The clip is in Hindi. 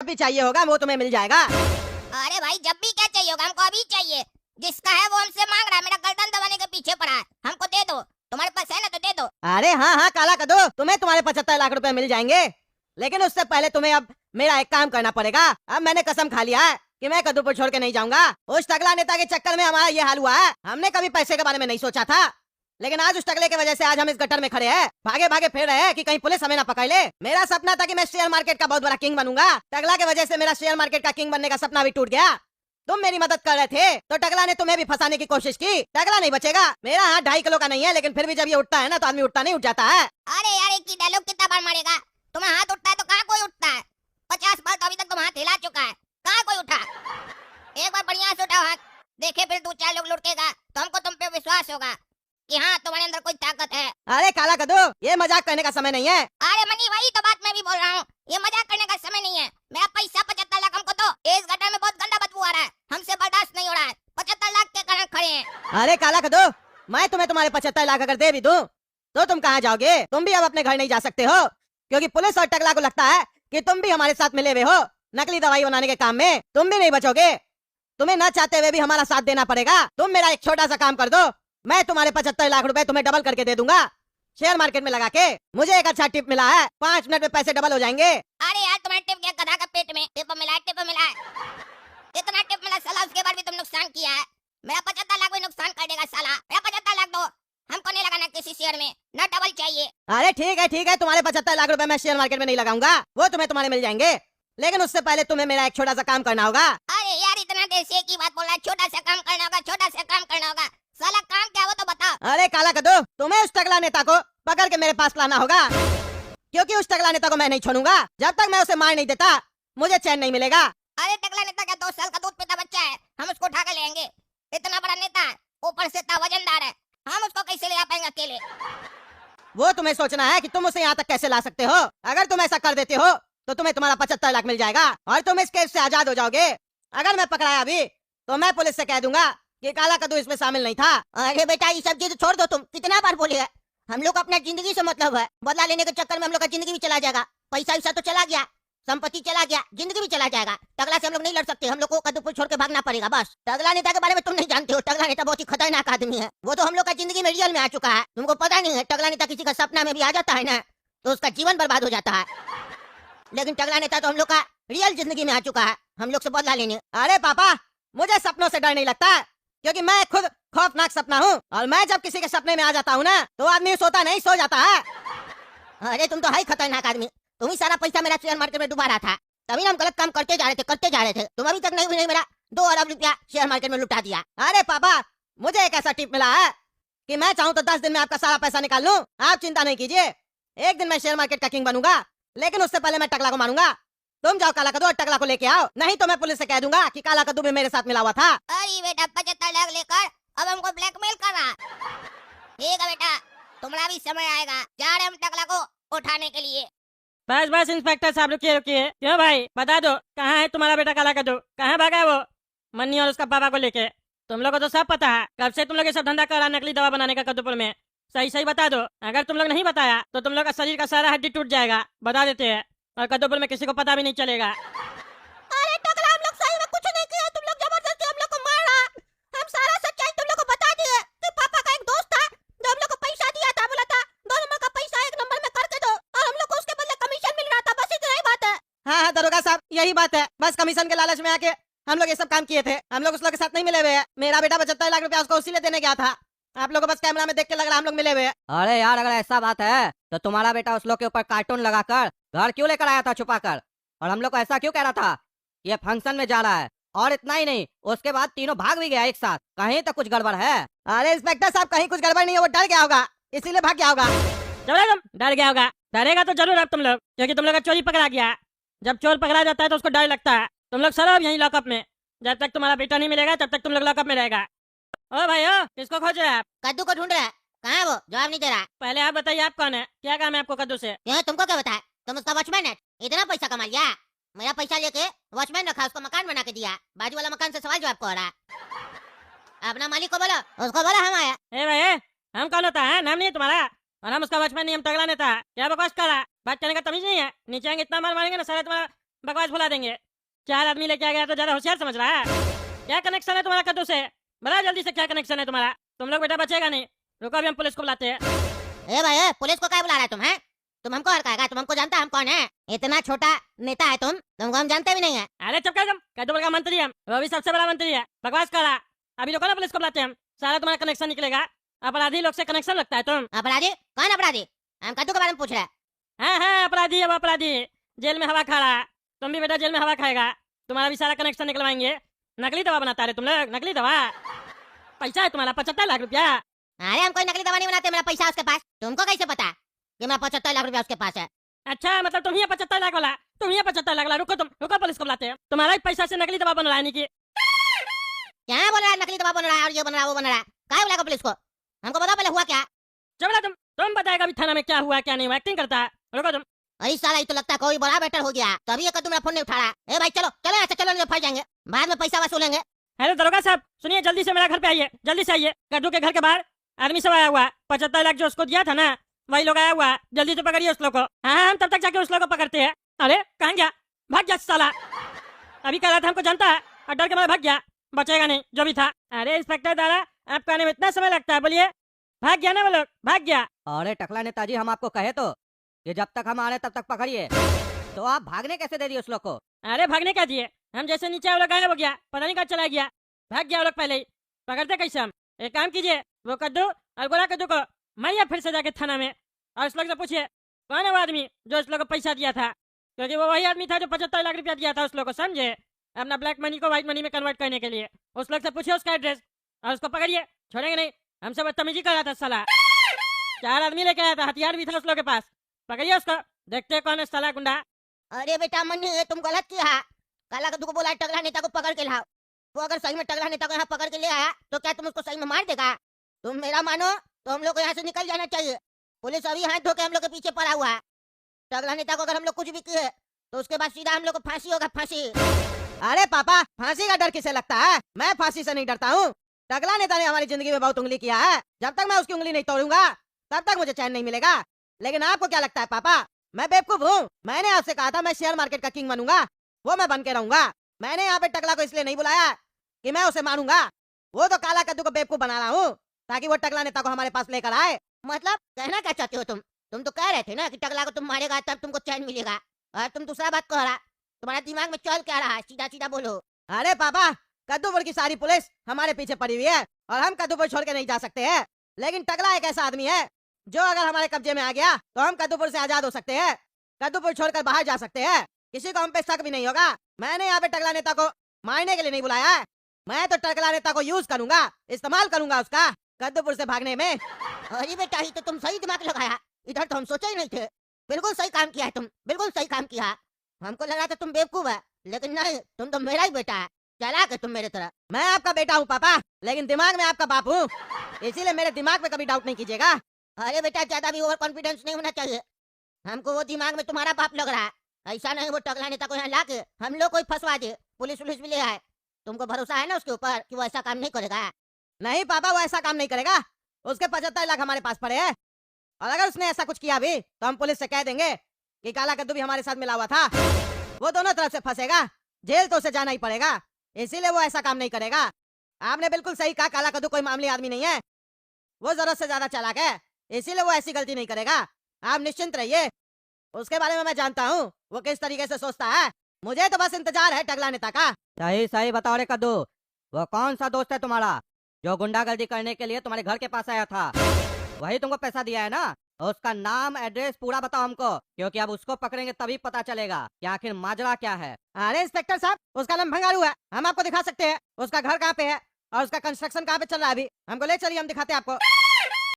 भी चाहिए होगा वो तुम्हें मिल जाएगा। अरे भाई जब भी क्या चाहिए होगा, हमको अभी चाहिए। जिसका है वो हमसे मांग रहा है, मेरा गर्दन दबाने के पीछे पड़ा है। हमको दे दो, तुम्हारे पास है ना तो दे दो। अरे हाँ हाँ काला कद्दू, तुम्हें तुम्हारे 75 लाख रुपए मिल जाएंगे, लेकिन उससे पहले तुम्हें अब मेरा एक काम करना पड़ेगा। अब मैंने कसम खा लिया है कि मैं कद्दूपुर छोड़ के नहीं जाऊंगा। उस टकला नेता के चक्कर में हमारा ये हाल हुआ है। हमने कभी पैसे के बारे में नहीं सोचा था, लेकिन आज उस टकले की वजह से आज हम इस गटर में खड़े हैं, भागे भागे फिर रहे हैं कि कहीं पुलिस हमें ना पकड़ ले। मेरा सपना था कि मैं शेयर मार्केट का बहुत बड़ा किंग बनूंगा। टकला की वजह से मेरा शेयर मार्केट का किंग बनने का सपना भी टूट गया। तुम मेरी मदद कर रहे थे तो टकला ने तुम्हें भी फंसाने की कोशिश की। टकला नहीं बचेगा। मेरा हाथ 2.5 किलो का नहीं है, लेकिन फिर भी जब ये उठता है ना तो आदमी उठता नहीं, उठ जाता है। अरे यार एक ही डायलॉग कितना बार मारेगा? तुम्हें हाथ उठता है तो कहाँ कोई उठता है? 50 बार तो अभी तक तुम हाथ हिला चुका है, कहाँ कोई उठा? एक बार बढ़िया से उठाओ हाथ, देखे फिर 2-4 लोग लुढ़केगा तो हमको तुम पे विश्वास होगा कि हाँ तुम्हारे अंदर कोई ताकत है। अरे काला कद्दू, ये मजाक करने का समय नहीं है। अरे मनी वही तो बात मैं भी बोल रहा हूँ, ये मजाक करने का समय नहीं है। मेरा पैसा 75 लाख हमको दो। इस गटर में बहुत गंदा बदबू आ रहा है, हमसे बर्दाश्त नहीं हो रहा है। 75 लाख के कारण खड़े हैं। अरे काला कद्दू, मैं तुम्हें तुम्हारे 75 लाख अगर दे भी दूं तो तुम कहाँ जाओगे? तुम भी अब अपने घर नहीं जा सकते हो, क्योंकि पुलिस और टकला को लगता है कि तुम भी हमारे साथ मिले हुए हो नकली दवाई बनाने के काम में। तुम भी नहीं बचोगे, तुम्हें न चाहते हुए भी हमारा साथ देना पड़ेगा। तुम मेरा एक छोटा सा काम कर दो, मैं तुम्हारे 75 लाख रुपए तुम्हें डबल करके दे दूंगा शेयर मार्केट में लगा के। मुझे एक अच्छा टिप मिला है, 5 मिनट में पैसे डबल हो जाएंगे। अरे यार तुम्हारे टिप क्या गधा का पेट में टिप मिला है, टिप मिला है। इतना टिप मिला साला, उसके बाद भी तुम नुकसान किया है। मेरा 75 लाख भी नुकसान कर देगा साला। मेरा 75 लाख दो, हमको नहीं लगाना किसी शेयर में, न डबल चाहिए। अरे ठीक है, तुम्हारे 75 लाख रुपए मैं शेयर मार्केट में नहीं लगाऊंगा, वो तुम्हें तुम्हारे मिल जाएंगे, लेकिन उससे पहले तुम्हें मेरा एक छोटा सा काम करना होगा। अरे यार इतना देर से एक ही बात बोल रहा है, छोटा सा काम करना होगा, छोटा सा काम करना होगा। साला काम क्या वो तो बता। अरे काला कद्दू, तुम्हें उस टकला नेता को पकड़ के मेरे पास लाना होगा, क्योंकि उस टकला नेता को मैं नहीं छोड़ूंगा। जब तक मैं उसे मार नहीं देता मुझे चैन नहीं मिलेगा। अरे टकला नेता क्या 2 साल का दूध पीता बच्चा है? हम उसको उठा के लेंगे। इतना बड़ा नेता है, ऊपर से इतना वजनदार है, हम उसको कैसे ले आ पाएंगे अकेले? वो तुम्हें सोचना है कि तुम उसे यहाँ तक कैसे ला सकते हो। अगर तुम ऐसा कर देते हो तो तुम्हें तुम्हारा 75 लाख मिल जाएगा और तुम इस केस से आजाद हो जाओगे। अगर मैं पकड़ाया अभी तो मैं पुलिस से कह दूंगा कि काला कद्दू इसमें शामिल नहीं था। अरे बेटा ये सब चीज छोड़ दो, तुम कितना बार बोले है, हम लोग को अपना जिंदगी से मतलब है। बदला लेने के चक्कर में हम लोग का जिंदगी भी चला जाएगा, पैसा वैसा तो चला गया, संपत्ति चला गया, जिंदगी भी चला जाएगा। टकला से हम लोग नहीं लड़ सकते, हम लोग को कद्दूपुर छोड़ के भागना पड़ेगा बस। टकला नेता के बारे में तुम नहीं जानते हो, टकला नेता बहुत ही खतरनाक आदमी है। वो तो हम लोग का जिंदगी में रियल में आ चुका है, तुमको पता नहीं है। टकला नेता किसी का सपना में भी आ जाता है ना तो उसका जीवन बर्बाद हो जाता है, लेकिन टकला नेता तो हम लोग का रियल जिंदगी में आ चुका है, हम लोग से बदला लेने। अरे पापा, मुझे सपनों से डर नहीं लगता, क्योंकि मैं खुद खौफनाक सपना हूँ, और मैं जब किसी के सपने में आ जाता हूँ ना तो आदमी सोता नहीं, सो जाता है। अरे तुम तो है खतरनाक आदमी, तुम ही सारा पैसा मेरा शेयर मार्केट में डुबा रहा था, तभी हम गलत काम करते जा रहे थे। तुम अभी तक नहीं मेरा 2 अरब रुपया शेयर मार्केट में लुटा दिया। अरे पापा, मुझे एक ऐसा टिप मिला है कि मैं चाहूँ तो 10 दिन में आपका सारा पैसा निकाल लूँ। आप चिंता नहीं कीजिए, एक दिन मैं शेयर मार्केट का किंग बनूंगा, लेकिन उससे पहले मैं टकला को मारूंगा। तुम जाओ काला कद्दू और टकला को लेके आओ, नहीं तो मैं पुलिस से कह दूंगा कि काला कद्दू भी मेरे साथ मिला हुआ था। अरे बेटा 75 लाख लेकर अब हमको ब्लैकमेल कर रहा। ठीक है बेटा, तुम्हारा भी समय आएगा, जा रहे हम टकला को उठाने के लिए। बस इंस्पेक्टर साहब रुकिए। क्यों भाई बता दो, कहाँ है तुम्हारा बेटा काला कद्दू? कहाँ भागा है वो मन्नी और उसका पापा को लेके? तुम लोग को तो सब पता है, कब से तुम लोग ये सब धंधा कर रहा नकली दवा बनाने का कद्दूपुर में। सही बता दो, अगर तुम लोग नहीं बताया तो तुम लोग का शरीर का सारा हड्डी टूट जाएगा, बता देते हैं, और कद्दूपुर में किसी को पता भी नहीं चलेगा। अरे टकला हम लोग सही में कुछ नहीं किया, तुम लोग जबरदस्ती हम लोग को मारा। हम सारा सच्चाई तुम लोग को बता दिए कि पापा का एक दोस्त था जो हम लोग को पैसा दिया था, बोला था 2 नंबर का पैसा 1 नंबर में करके दो, और हम लोग को उसके बदले कमीशन मिल रहा था। बस इतना ही बात है। हाँ दरोगा साहब, यही बात है, बस कमीशन के लालच में आके हम लोग ये सब काम किए थे। हम लोग उस लोग के साथ नहीं मिले हुए हैं। मेरा बेटा 75 लाख रुपया उसको उसी ले देने गया था। आप लोगों को बस कैमरा में देख के लग रहा हम लोग मिले हुए हैं। अरे यार, अगर ऐसा बात है तो तुम्हारा बेटा उस लोग के ऊपर कार्टून लगाकर घर क्यों लेकर आया था छुपा कर, और हम लोग को ऐसा क्यों कह रहा था ये फंक्शन में जा रहा है? और इतना ही नहीं, उसके बाद तीनों भाग भी गया एक साथ, कहीं तो कुछ गड़बड़ है। अरे इंस्पेक्टर साहब, कहीं कुछ गड़बड़ नहीं है, वो डर गया होगा, इसीलिए भाग गया होगा। तुम डर गया होगा, डरेगा तो जरूर अब तुम लोग, क्योंकि तुम लोग का चोरी पकड़ा गया। जब चोर पकड़ा जाता है तो उसको डर लगता है। तुम लोग सब यहीं लॉकअप में, जब तक तुम्हारा बेटा नहीं मिलेगा तब तक तुम लोग लॉकअप में रहेगा। ओ भाई ओ, किसको खोज रहे हैं आप? कद्दू को ढूंढ रहा है, कहाँ है वो? जवाब नहीं दे रहा। पहले आप बताइए, आप कौन है? क्या काम है आपको कद्दू से? क्यों तुमको क्या बताया? तुम उसका वॉचमैन है, इतना पैसा कमा लिया। मेरा पैसा लेके वॉचमैन रखा, उसको मकान बना के दिया, बाजू वाला मकान से सवाल जवाब हो रहा है। अपना मालिक को बोला, उसको बोला हम आया। ए भाई, हम कौन होता है? नाम नहीं है तुम्हारा, और हम उसका वॉचमैन नहीं, हम टकला नेता है। क्या बकवास कर रहा है? बात करने का तमीज नहीं है? नीचे आएंगे इतना मार मारेंगे ना सारा तुम्हारा बकवास भुला देंगे। 4 आदमी लेके आ गया तो ज्यादा होशियार समझ रहा है? क्या कनेक्शन है तुम्हारा कद्दू से? बड़ा जल्दी से क्या कनेक्शन है तुम्हारा? तुम लोग बेटा बचेगा नहीं। रुको अभी हम पुलिस को बुलाते हैं। ए भाई पुलिस को क्या बुला रहा है तुम है? तुम हमको हड़काएगा? तुम हमको जानता है हम कौन है? इतना छोटा नेता है तुमको हम जानते भी नहीं है। अरे चुप कर तुम। कद्दू का मंत्री है हम, वो भी सबसे बड़ा मंत्री है। बकवास कर रहा। अभी रुको ना पुलिस को बुलाते हैं हम। सारा तुम्हारा कनेक्शन निकलेगा। अपराधी लोग से कनेक्शन लगता है तुम। अपराधी? कौन अपराधी? हम कद्दू के बारे में पूछ रहे हैं। हाँ अपराधी है वो अपराधी। जेल में हवा खा रहा है। तुम भी बेटा जेल में हवा खाएगा। तुम्हारा भी सारा कनेक्शन निकलवाएंगे। नकली दवा बनाता है तुम लोग, नकली दवा। पैसा है तुम्हारा 75 लाख रुपया। अरे हम कोई नकली दवा नहीं बनाते, मेरा पैसा है उसके पास। तुमको कैसे पता कि मेरा 75 लाख रुपया उसके पास है? अच्छा मतलब तुम ही 75 लाख वाला, तुम ही 75 लाख वाला। रुको तुम, रुको पुलिस को बुलाते हैं। तुम्हारा ही पैसा से नकली दवा बन रहा है नहीं? क्या बोल रहा है? नकली दवा बन रहा है और ये बन रहा है वो बन रहा है। क्या बुलाएगा पुलिस को? हमको बताओ पहले हुआ क्या? चबड़ा तुम बताएगा अभी थाना में क्या हुआ क्या नहीं हुआ। एक्टिंग करता है। रुको तुम। अरे साला ये तो लगता है कोई बड़ा बेटर हो गया, तभी ये कद्दू मेरा फोन नहीं उठा रहा है। ए भाई चलो चलो ऐसे चलो, नहीं फंस जाएंगे, बाद में पैसा वसूलेंगे। हेलो दरोगा साहब, सुनिए जल्दी से मेरा घर पे आइए, जल्दी से आइए। कद्दू के घर के बाहर आदमी सब आया हुआ है। 75 लाख जो उसको दिया था ना, वही लोग आया हुआ है। जल्दी से पकड़िए उस लोग को। हाँ हम तब तक जाके उस लोग को पकड़ते हैं। अरे कहाँ गया? भाग गया साला। अभी कह रहा था हमको जानता है और डर के मारे भाग गया। बचेगा नहीं जो भी था। अरे इंस्पेक्टर दादा, आपको आने में इतना समय लगता है? बोलिए। भाग गया ना वो लोग, भाग गया। अरे टकला नेताजी, हम आपको कहे तो कि जब तक हम आ रहे तब तक पकड़िए, तो आप भागने कैसे दे दिए उस लोग को? अरे भागने क्या दिए? हम जैसे नीचे वो लोग गायब हो गया, पता नहीं कहाँ चला गया। भाग गया वो लोग पहले ही। पकड़ते कैसे हम? एक काम कीजिए, वो कद्दू और गोरा कद्दू को मारिए फिर से जाके थाना में, और उस लोग से पूछिए कौन है वो आदमी जो उस लोग को पैसा दिया था, क्योंकि वो वही आदमी था जो 75 लाख रुपया दिया था उस लोग को, समझे? अपना ब्लैक मनी को व्हाइट मनी में कन्वर्ट करने के लिए। उस लोग से पूछिए उसका एड्रेस और उसको पकड़िए। छोड़ेंगे नहीं। हमसे बदतमीजी कर रहा था साला। 4 आदमी लेके आया था, हथियार भी था उस लोग के पास। पकड़िए उसको, देखते हैं कौन है साला गुंडा। अरे बेटा मन्नी, ये तुम गलत किया। काला कद्दू को बोला है टगला नेता को पकड़ के लाओ। वो अगर सही में टगला नेता को यहाँ पकड़ के ले आया तो क्या तुम उसको सही में मार देगा? तुम मेरा मानो तो हम लोग को यहाँ से निकल जाना चाहिए। पुलिस अभी हाथ धो के हम लोग के पीछे पड़ा हुआ है। टगला नेता को अगर हम लोग कुछ भी किए तो उसके बाद सीधा हम लोग को फांसी होगा, फांसी। अरे पापा, फांसी का डर किसे लगता है? मैं फांसी से नहीं डरता हूँ। टकला नेता ने हमारी जिंदगी में बहुत उंगली किया है। जब तक मैं उसकी उंगली नहीं तोड़ूंगा तब तक मुझे चैन नहीं मिलेगा। लेकिन आपको क्या लगता है पापा, मैं बेवकूफ हूँ? मैंने आपसे कहा था मैं शेयर मार्केट का किंग बनूंगा, वो मैं बन के रहूंगा। मैंने यहाँ पे टकला को इसलिए नहीं बुलाया कि मैं उसे मारूंगा। वो तो काला कद्दू को बेवकूफ बना रहा हूँ ताकि वो टकला नेता को हमारे पास लेकर आए। मतलब कहना क्या चाहते हो तुम? तुम तो कह रहे थे ना कि टगला को तुम मारेगा तब तुमको चैन मिलेगा, और तुम दूसरा बात कह रहा। तुम्हारा दिमाग में चल क्या रहा है? सीधा सीधा बोलो। अरे पापा, कद्दूपुर की सारी पुलिस हमारे पीछे पड़ी हुई है और हम कद्दूपुर छोड़ के नहीं जा सकते हैं। लेकिन टकला एक ऐसा आदमी है जो अगर हमारे कब्जे में आ गया तो हम कद्दूपुर से आजाद हो सकते हैं, कद्दूपुर छोड़कर बाहर जा सकते हैं। किसी को हम पे शक भी नहीं होगा। मैंने यहाँ पे टकला नेता को मारने के लिए नहीं बुलाया है। मैं तो टकला नेता को यूज करूंगा, इस्तेमाल करूंगा उसका कद्दूपुर से भागने में। अरे बेटा, ही तो तुम सही दिमाग लगाया। इधर तो हम सोचे ही नहीं थे। बिल्कुल सही काम किया है तुम, बिल्कुल सही काम किया। हमको लगा था तुम बेवकूफ है, लेकिन नहीं, तुम तो मेरा ही बेटा है। चालाक है तुम मेरे तरह। मैं आपका बेटा हूँ पापा, लेकिन दिमाग में आपका बाप हूँ, इसीलिए मेरे दिमाग में कभी डाउट नहीं कीजिएगा। अरे बेटा, ज्यादा भी ओवर कॉन्फिडेंस नहीं होना चाहिए। हमको वो दिमाग में तुम्हारा बाप लग रहा है। ऐसा नहीं वो टकला नेता को यहाँ ला के हम लोग को ही फंसवा दे, पुलिस पुलिस भी ले आए। तुमको भरोसा है ना उसके ऊपर कि वो ऐसा काम नहीं करेगा? नहीं पापा, वो ऐसा काम नहीं करेगा। उसके 75 लाख हमारे पास पड़े हैं, और अगर उसने ऐसा कुछ किया भी तो हम पुलिस से कह देंगे कि काला कद्दू भी हमारे साथ मिला हुआ था। वो दोनों तरफ से फंसेगा, जेल तो उसे जाना ही पड़ेगा। इसीलिए वो ऐसा काम नहीं करेगा। आपने बिल्कुल सही कहा, काला कद्दू कोई मामूली आदमी नहीं है। वो जरूरत से ज्यादा चालाक है, इसीलिए वो ऐसी गलती नहीं करेगा। आप निश्चिंत रहिए, उसके बारे में मैं जानता हूँ वो किस तरीके से सोचता है। मुझे तो बस इंतजार है टकला नेता का। सही सही बताओ रे कद्दू, वो कौन सा दोस्त है तुम्हारा जो गुंडागर्दी करने के लिए तुम्हारे घर के पास आया था? वही तुमको पैसा दिया है ना? उसका नाम एड्रेस पूरा बताओ हमको, क्योंकि अब उसको पकड़ेंगे तभी पता चलेगा कि आखिर माजरा क्या है। अरे इंस्पेक्टर साहब, उसका नाम भंगारू है, हम आपको दिखा सकते हैं। उसका घर कहाँ पे है और उसका कंस्ट्रक्शन कहाँ पे चल रहा है अभी। हमको ले चलिए, हम दिखाते हैं आपको।